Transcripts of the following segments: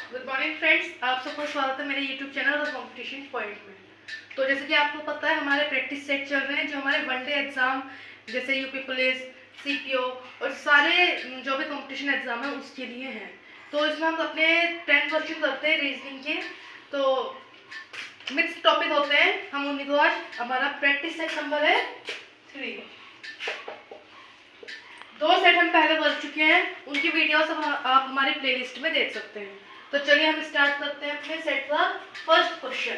Good morning friends, आप सबका स्वागत है मेरे YouTube channel the competition point में। तो जैसे कि आपको पता है हमारे प्रैक्टिस सेट चल रहे हैं जो हमारे वनडे एग्जाम जैसे यूपी पुलिस, सीपीओ और सारे जो भी कंपटीशन एग्जाम है उसके लिए हैं। तो इसमें हम अपने 10 क्वेश्चन करते हैं रीजनिंग के। तो मिक्स टॉपिक होते हैं हम उन्हीं को। आज हमारा प्रैक्टिस सेट नंबर है 3। 2 सेट हम पहले कर चुके हैं, उनकी वीडियोस आप हमारी प्लेलिस्ट में देख सकते हैं। तो चलिए हम स्टार्ट करते हैं अपने सेट का फर्स्ट क्वेश्चन।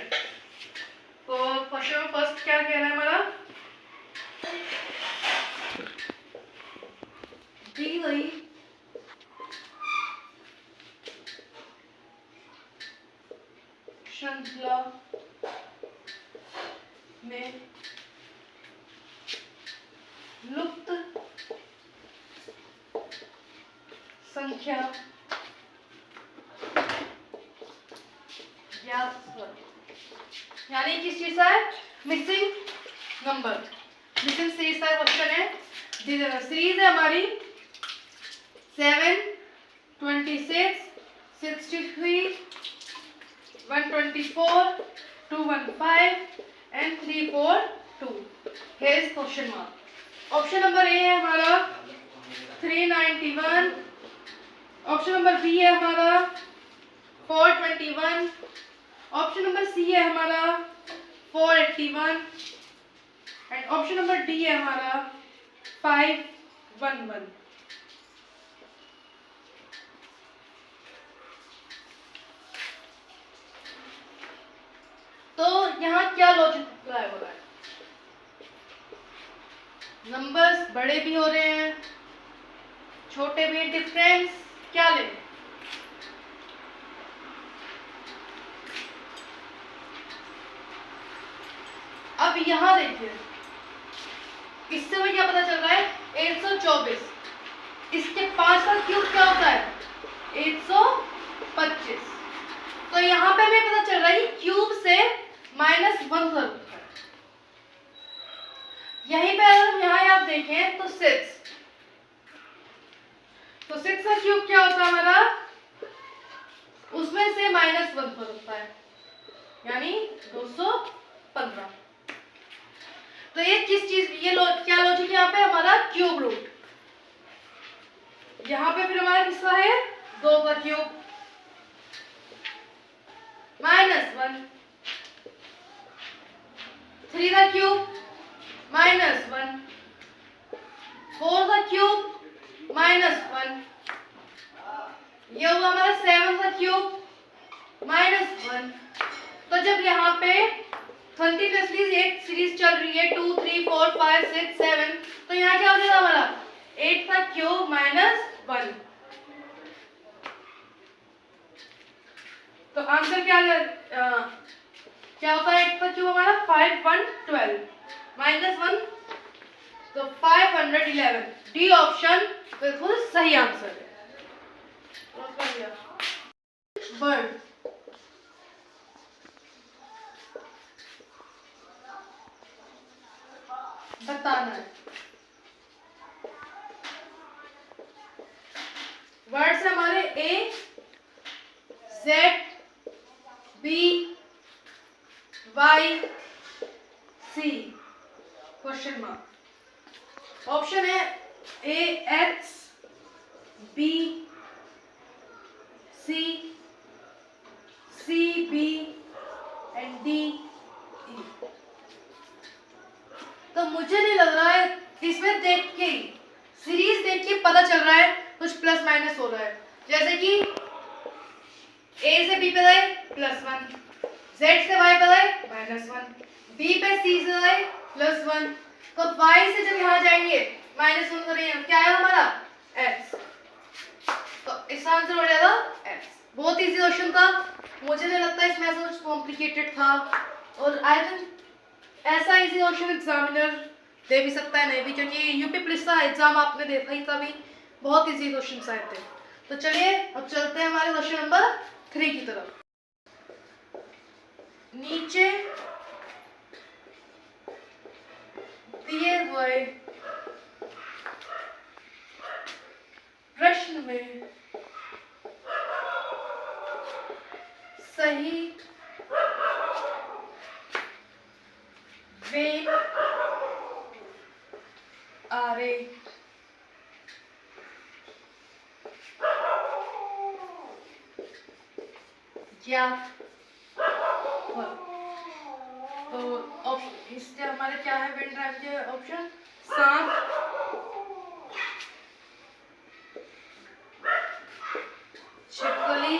तो क्वेश्चन में फर्स्ट क्या कह रहा है हमारा, दी गई श्रृंखला में लुप्त संख्या यानी किस चीज है, मिसिंग नंबर, मिसिंग सीरीज का क्वेश्चन है। सीरीज है हमारी 7, 26, 63, 124, 215 and 342। Here is question mark। Option number A है हमारा 391, ऑप्शन नंबर बी है हमारा 421, ऑप्शन नंबर सी है हमारा 481 एंड ऑप्शन नंबर डी है हमारा 511। तो यहाँ क्या लॉजिक अप्लाई हो रहा है, नंबर्स बड़े भी हो रहे हैं, छोटे भी, डिफरेंस क्या लें। अब यहां देखिए, इससे हमें क्या पता चल रहा है, 124, इसके 5 का क्यूब क्या होता है 125। तो यहाँ पे हमें पता चल रहा है क्यूब से -1 कर होता है। यहीं पे अगर हम यहाँ आप देखें तो 6, तो 6 का क्यूब क्या होता है हमारा, उसमें से -1 पर होता है यानी 215। तो ये किस चीज, ये क्या लॉजिक यहाँ पे हमारा क्यूब रूट, यहाँ पे फिर हमारा किसका है 2 का क्यूब -1, 3 का क्यूब -1, 4 का क्यूब -1, ये हुआ हमारा 7 का क्यूब -1। तो जब यहाँ पे कंटिन्यूअसली एक सीरीज चल रही है 2, 3, 4, 5, 6, 7, तो यहाँ क्या हो जाएगा हमारा 8 का क्यूब -1। तो आंसर क्या होता है, 8 का क्यूब हमारा 512 -1 तो 511। डी ऑप्शन बिल्कुल सही आंसर है। वर्ड बताना है, वर्ड्स हमारे A, Z, B, Y, C, question mark. Option है A X, B C, C B and D E. तो मुझे नहीं लग रहा है, इसमें देख के सीरीज देख के पता चल रहा है कुछ प्लस माइनस हो रहा है। जैसे कि ए से बी पे गए +1, जेड से वाई पे गए -1, बी पे सी से गए +1, तो वाई से जब यहाँ जाएंगे -1 करेंगे, क्या आएगा हमारा एक्स। तो इसका आंसर हो जाएगा एक्स। बहुत इजी क्वेश्चन था, मुझे नहीं लगता इसमें ऐसा कुछ कॉम्प्लिकेटेड था। और आई थिंक ऐसा इजी क्वेश्चन एग्जामिनर दे भी सकता है, नहीं भी, क्योंकि यूपी पुलिस का एग्जाम आपने देखा ही था भी, बहुत इजी क्वेश्चन आए थे। तो चलिए अब चलते हैं हमारे क्वेश्चन नंबर 3 की तरफ। नीचे दिए हुए प्रश्न में सही वेन आरे ज्ञात। तो इससे हमारे क्या है वेन ड्राइव के ऑप्शन? सांप, छिपकली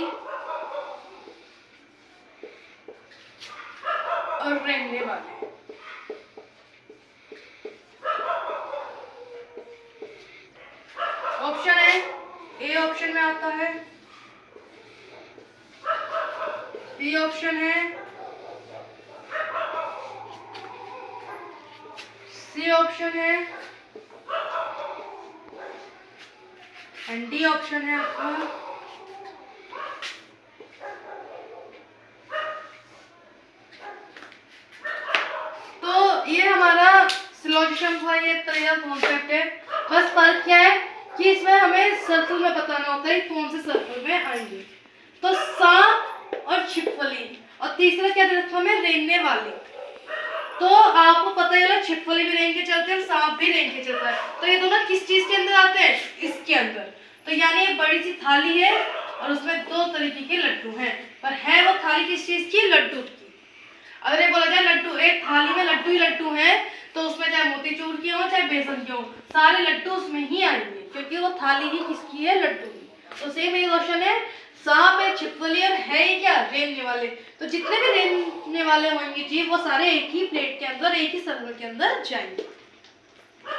और रेंगने वाले। ऑप्शन है ए ऑप्शन में आता है, बी ऑप्शन है, सी ऑप्शन है एंड डी ऑप्शन है आपका। तो ये हमारा सिलोजिज्म का ये तरीका कॉन्सेप्ट है। बस फर्क क्या है कि इसमें हमें सर्कल में बताना होता है कौन से सर्कल में आएंगे। तो सांप और छिपकली, और तीसरा क्या दे रखा हमें? रेंगने वाली। तो आपको पता ही होगा छिपकली भी रेंग के चलते हैं, सांप भी रेंग के चलता है। तो ये दोनों किस चीज के अंदर आते हैं? इसके अंदर। तो यानी एक बड़ी सी थाली है और उसमें दो तरीके के लड्डू हैं, पर है वो थाली किस चीज की? लड्डू की। अगर ये बोला जाए लड्डू, एक थाली में लड्डू ही लड्डू हैं, तो उसमें चाहे मोतीचूर के हो चाहे बेसन के हो, सारे लड्डू उसमें ही आएंगे, क्योंकि वो थाली ही किसकी है? लड्डू की। तो सेम ये क्वेश्चन है, सांप है, छिपकली और है ये क्या? रेंगने वाले। तो जितने भी रेंगने वाले होंगे जीव वो सारे एक ही प्लेट के अंदर, एक ही सर्कल के अंदर जाएंगे।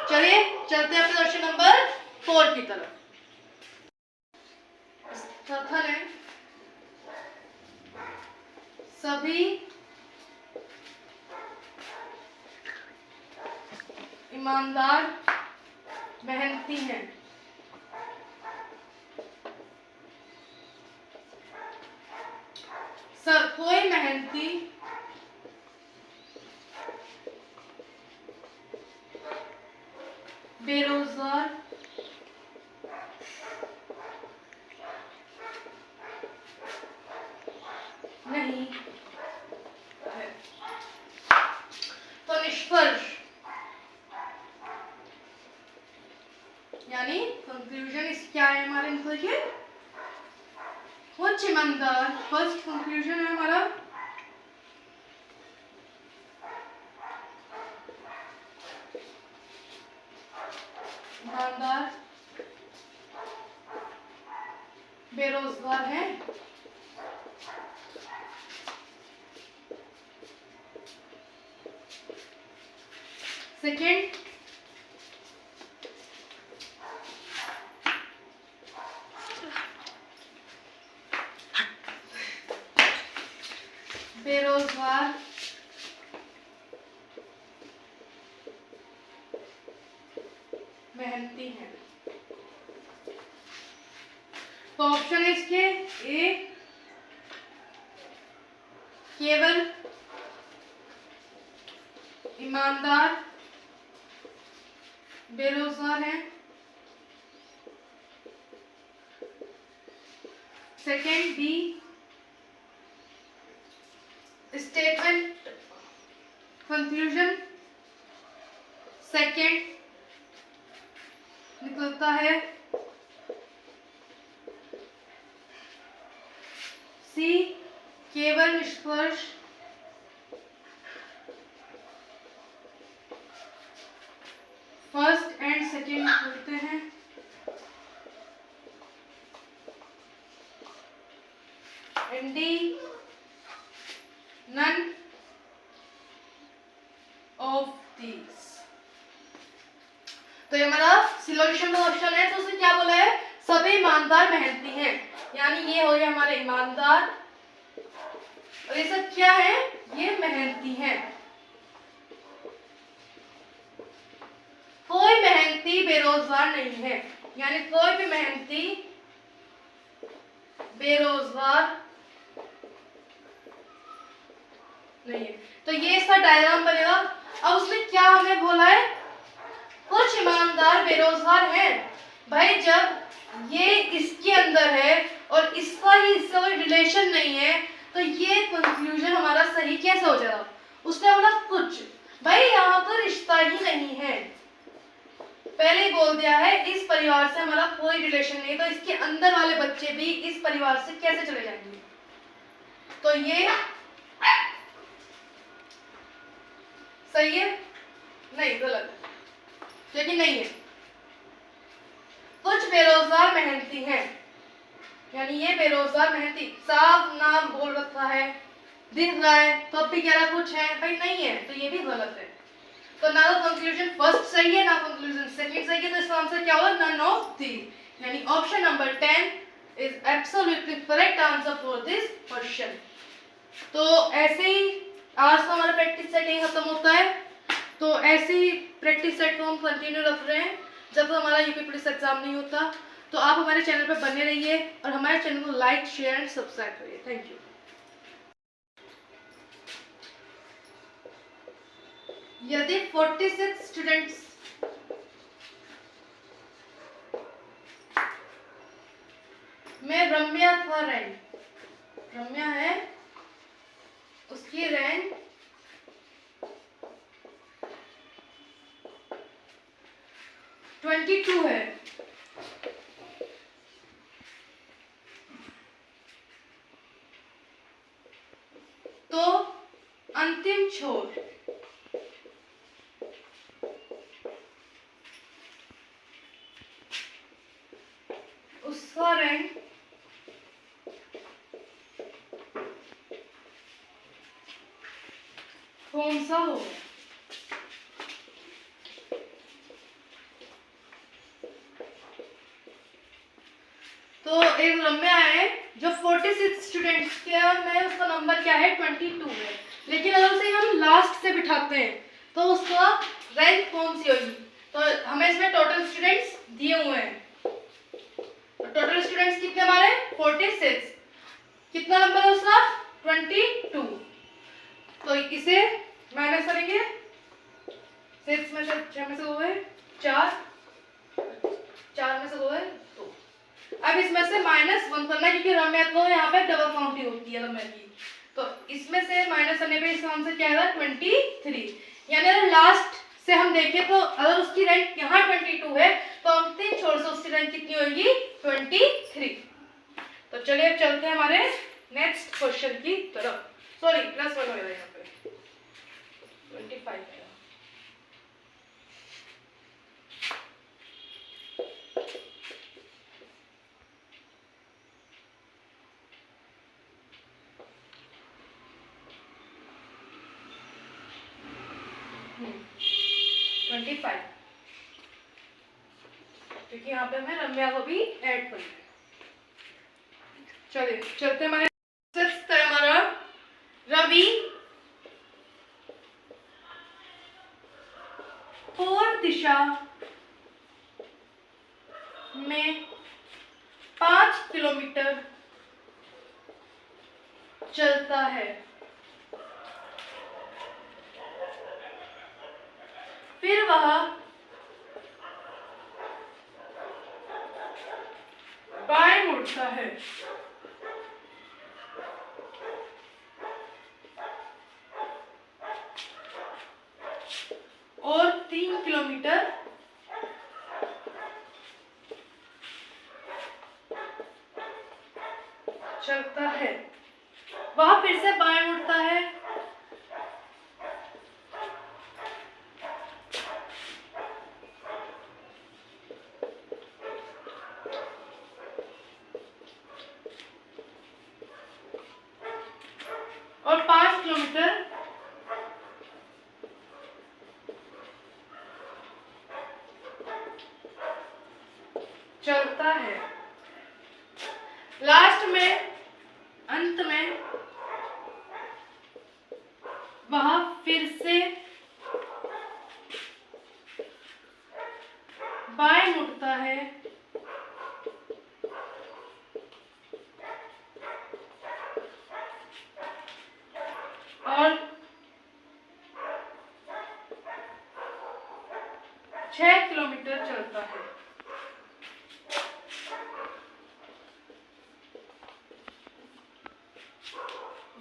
चलिए चलते हैं अपने क्वेश्चन नंबर 4 की तरफ। कथन है सभी ईमानदार मेहनती हैं, कोई मेहनती बेरोजगार नहीं है। तो निष्कर्ष यानी कंक्लूजन इस क्या है हमारे? देखिए कुछ ईमानदार, फर्स्ट कंक्लूजन है हमारा ईमानदार बेरोजगार है। सेकेंड, बेरोजगार मेहनती हैं। तो ऑप्शन है इसके ए केवल ईमानदार बेरोजगार है। Second B statement conclusion second निकलता है सी केवल निष्कर्ष फर्स्ट एंड सेकेंड निकलते हैं। And D none of these। तो ये हमारा सिलोजिज्म का ऑप्शन है। तो उसने क्या बोला है? सभी ईमानदार मेहनती हैं, यानी ये हो गया हमारे ईमानदार, और ये सब क्या है? ये मेहनती हैं। कोई मेहनती बेरोजगार नहीं है, यानी कोई भी मेहनती बेरोजगार नहीं है। तो ये इसका डायग्राम बनेगा। अब उसमें क्या हमें बोला है? कुछ ईमानदार बेरोजगार हैं। भाई जब ये इसके अंदर है और इसका ही इससे कोई रिलेशन नहीं है, तो ये कंक्लूजन हमारा सही कैसे हो जाएगा? उसने बोला कुछ, भाई यहाँ तो रिश्ता ही नहीं है, पहले ही बोल दिया है इस परिवार से हमारा कोई रिलेशन नहीं, तो इसके अंदर वाले बच्चे भी इस परिवार से कैसे चले जाएंगे? तो ये सही है? नहीं, गलत है, क्योंकि नहीं है। कुछ बेरोजगार मेहनती हैं, यानी ये बेरोजगार मेहनती, साफ नाम बोल रखा है, दिख रहा है, तो अब भी कह रहा कुछ है, भाई नहीं है, तो ये भी गलत है। तो ना तो कंक्लूजन फर्स्ट सही है, ना कंक्लूजन सेकंड सही है, तो इसका आंसर क्या होगा? नन ऑफ दीज, यानी option number 10 is absolutely correct answer for this question. तो ऐसे ही आज का हमारा प्रैक्टिस सेट यही खत्म होता है। तो ऐसे ही प्रैक्टिस सेट को हम कंटिन्यू रख रहे हैं जब तक हमारा यूपी पुलिस एग्जाम नहीं होता। तो आप हमारे चैनल पर बने रहिए और हमारे चैनल को लाइक, शेयर एंड सब्सक्राइब करिए। Thank you. यदि 46 स्टूडेंट्स में रम्या का रैंक, रम्या है, उसकी रैंक 22 है, तो अंतिम छोर उसका रैंक कौन सा होगा? तो एक रम्या है जो 46 स्टूडेंट्स के में उसका नंबर क्या है? 22 है, लेकिन अगर उसे हम लास्ट से बिठाते हैं तो उसका रैंक कौन सी होगी? तो हमें इसमें टोटल स्टूडेंट्स दिए हुए हैं, टोटल स्टूडेंट्स कितने हमारे? 46, कितना नंबर है उसका? 22। तो इसे माइनस करेंगे, 6 में से 6 में से 2 है 4, 4 में से 2 है 2। अब इसमें से -1 करना है क्योंकि रम्या तो यहाँ पे डबल काउंटिंग होती है रम्या की, तो इसमें से माइनस करने पे इसका आंसर क्या आएगा? 23। यानी अगर लास्ट से हम देखें तो अगर उसकी रैंक यहाँ 22 है तो अंतिम छोर से उसकी रैंक कितनी होगी? 23। तो चलिए अब चलते हैं हमारे नेक्स्ट क्वेश्चन की तरफ। सॉरी, +1 होगा यहाँ पे 25 है। क्योंकि यहाँ पे हमें रम्या को भी ऐड करना है। चलिए चलते हमारे हमारा रवि पूर्व दिशा में 5 किलोमीटर चलता है, फिर वह बाएं मुड़ता है और 3 किलोमीटर चलता है, वह फिर से बाएं मुड़ता है और 5 किलोमीटर चलता है। लास्ट में, अंत में वह फिर से बाएं मुड़ता है और 6 किलोमीटर चलता है।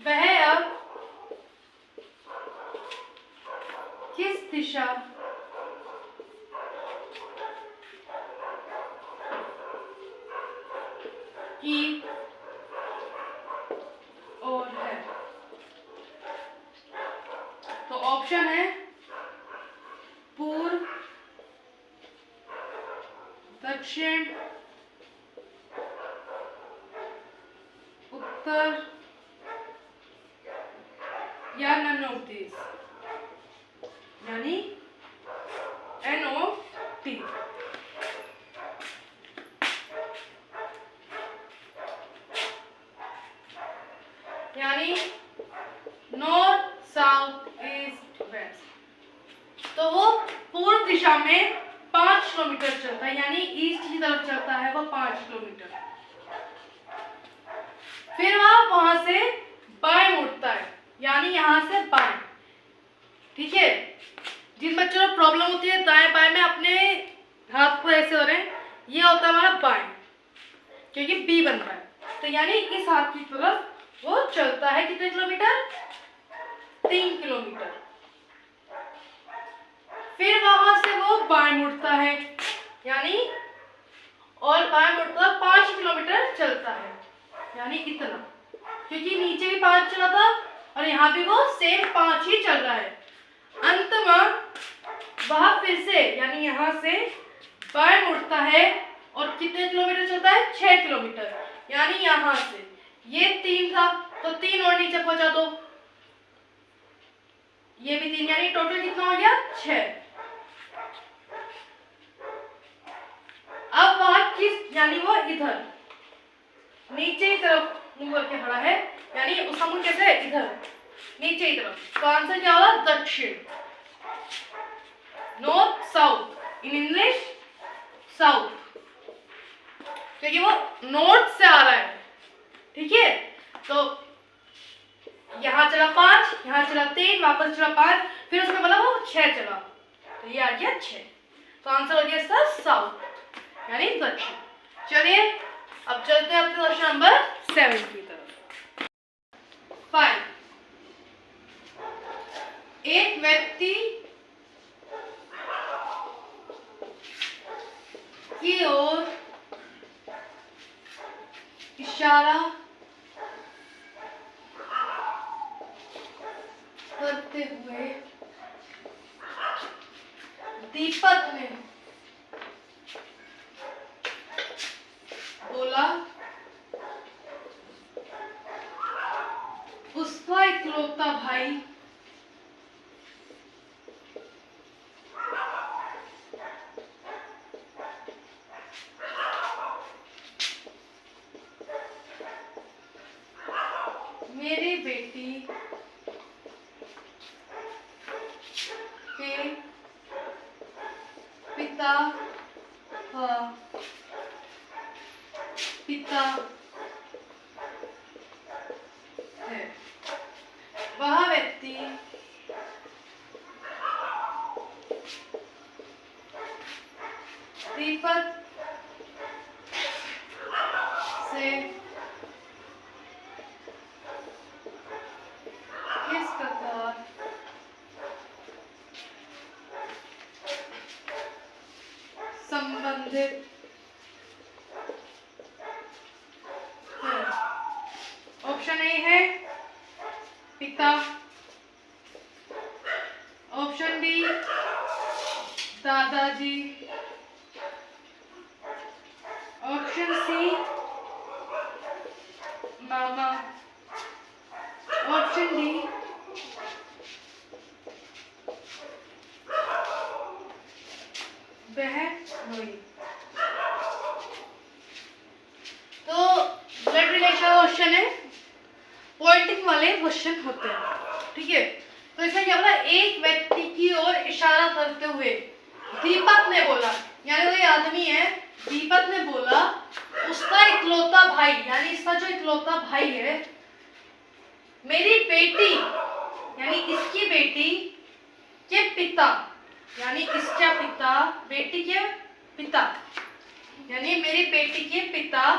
वह अब किस दिशा की ओर है। तो ऑप्शन है पूर्व, दक्षिण, उत्तर या नन ऑफ दिस, यानी NOT। यानी नॉर्थ, साउथ, ईस्ट, वेस्ट। तो वो पूर्व दिशा में 5 किलोमीटर चलता है, यानी ईस्ट की तरफ चलता है वो 5 किलोमीटर। फिर वहां से बाएं मुड़ता है, यानी यहां से बाएं। ठीक है, जिन बच्चों को प्रॉब्लम होती है दाएं बाएं में, अपने हाथ को ऐसे हो रहे हैं, ये होता है हमारा बाएं, क्योंकि बी बन रहा है। तो यानी इस हाथ की तरफ वो चलता है कितने किलोमीटर? 3 किलोमीटर। फिर वहां से वो बाएं मुड़ता है, यानी और बाएं मुड़ता 5 किलोमीटर चलता है, यानी इतना, क्योंकि नीचे भी 5 चला था और यहाँ भी वो सेम 5 ही चल रहा है। अंत में वह फिर से, यानी यहाँ से बाएं मुड़ता है और कितने किलोमीटर चलता है? 6 किलोमीटर। यानी यहाँ से ये 3 था तो 3 और नीचे पहुंचा दो, ये भी 3, यानी टोटल कितना हो गया? 6। अब वह किस, यानी वो इधर नीचे की तरफ मुंह करके खड़ा है, यानी उसका मुंह कैसे है? इधर नीचे की तरफ। तो आंसर क्या होगा? दक्षिण, north, south, in English south, क्योंकि वो नॉर्थ से आ रहा है। ठीक है, तो यहां चला 5, यहां चला 3, वापस चला 5, फिर उसमें बोला वो 6 चला, तो ये आ गया 6। तो आंसर हो गया इसका साउथ, यानी दक्षिण। चलिए अब चलते हैं अपने क्वेश्चन नंबर 7 की तरफ। 5, एक व्यक्ति की ओर इशारा करते हुए दीपक ने बोला, उसका इकलौता भाई मेरी बेटी के पिता का पिता है। वह व्यक्ति दीपक से किस प्रकार संबंधित है? ऑप्शन ए है पिता, ऑप्शन बी दादाजी, ऑप्शन सी मामा, ऑप्शन डी बहनोई। तो ब्लड रिलेशन क्वेश्चन है, पॉइंटिंग वाले क्वेश्चन होते हैं। ठीक है, तो इसमें क्या बोला? एक व्यक्ति की ओर इशारा करते हुए दीपक ने बोला, यानी कोई आदमी है, दीपक ने बोला उसका इकलौता भाई, यानी इसका जो इकलौता भाई है, मेरी बेटी यानी इसकी बेटी के पिता, यानी इसका पिता, बेटी के पिता, यानी मेरी बेटी के पिता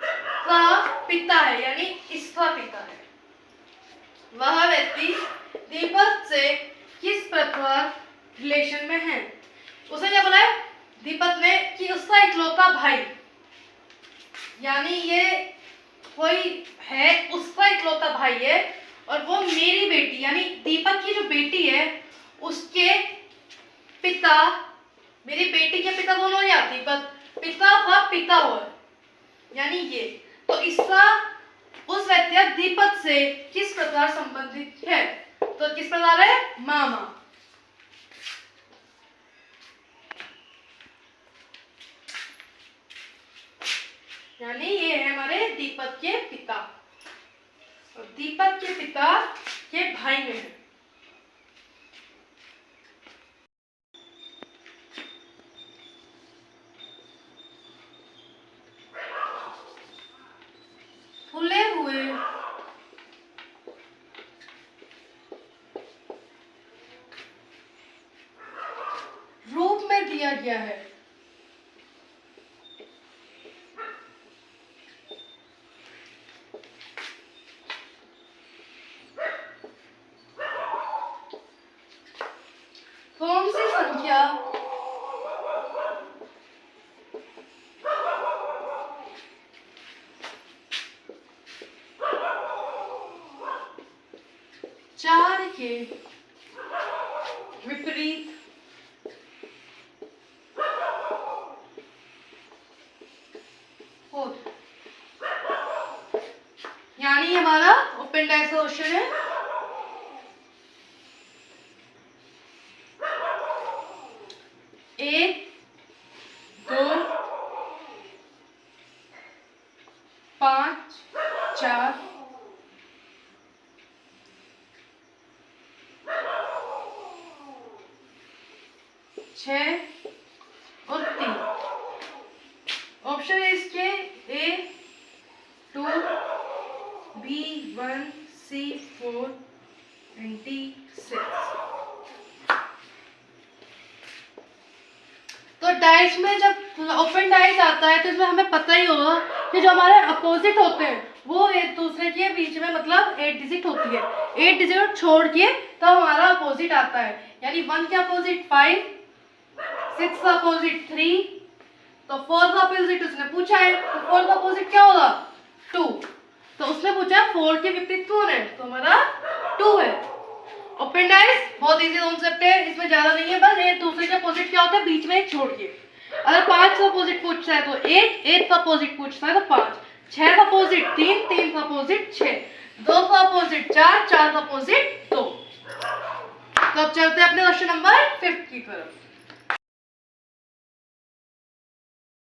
का पिता है, यानी इसका पिता है। वह व्यक्ति दीपक से किस प्रकार रिलेशन में है। उसने क्या बोला है दीपक ने कि उसका इकलौता भाई, यानी ये कोई है उसका इकलौता भाई है और वो मेरी बेटी यानी दीपक की जो बेटी है उसके पिता, मेरी बेटी के पिता दोनों या दीपक पिता व पिता हो, यानी ये तो इसका उस व्यक्ति दीपक से किस प्रकार संबंधित है। तो किस प्रकार है मामा। यानी ये है हमारे दीपक के पिता और दीपक के पिता के भाई में है। फूले हुए रूप में दिया गया है। कौन सी संख्या चार के विपरीत हो, यानी हमारा ओपन डाइस का क्वेश्चन है। एक, दो, पाँच, चार, छः और 3। ऑप्शन है इसके A2, B1, C4 and D6। तो डाइस में जब ओपन डाइस आता है तो इसमें हमें पता ही होगा कि जो हमारे अपोजिट होते हैं वो एक दूसरे के बीच में मतलब 8 डिजिट होती है। 8 डिजिट छोड़ के तब हमारा अपोजिट आता है, यानी 1 के अपोजिट 5, 6 का अपोजिट 3, तो 4 का अपोजिट उसने पूछा है तो 4 का अपोजिट क्या होगा 2, तो उसने पूछा 4 के विपरीत कौन है तो हमारा 2 है। ओपन डाइस बहुत इजी कॉन्सेप्ट है, इसमें ज्यादा नहीं है, बस एक दूसरे के अपोजिट क्या होता है बीच में एक छोड़ के। अगर 5 का अपोजिट पूछता है तो 8, 8 का अपोजिट पूछता है तो 5, 6 का अपोजिट 3, 3 का अपोजिट 6, 2 का अपोजिट 4, 4 का अपोजिट 2। तो अब चलते हैं अपने क्वेश्चन नंबर 5 की तरफ।